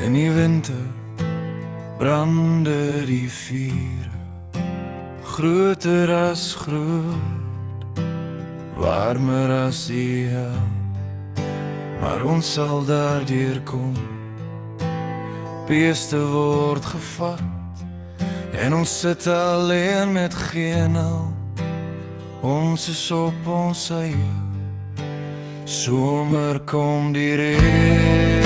In die winter brande die vure, groter as groot, warmer as die hel. Maar ons sal daardeur kom, beeste word gevat, en ons sit alleen met geen hulp. Ons is op ons eie, somer kom die reën.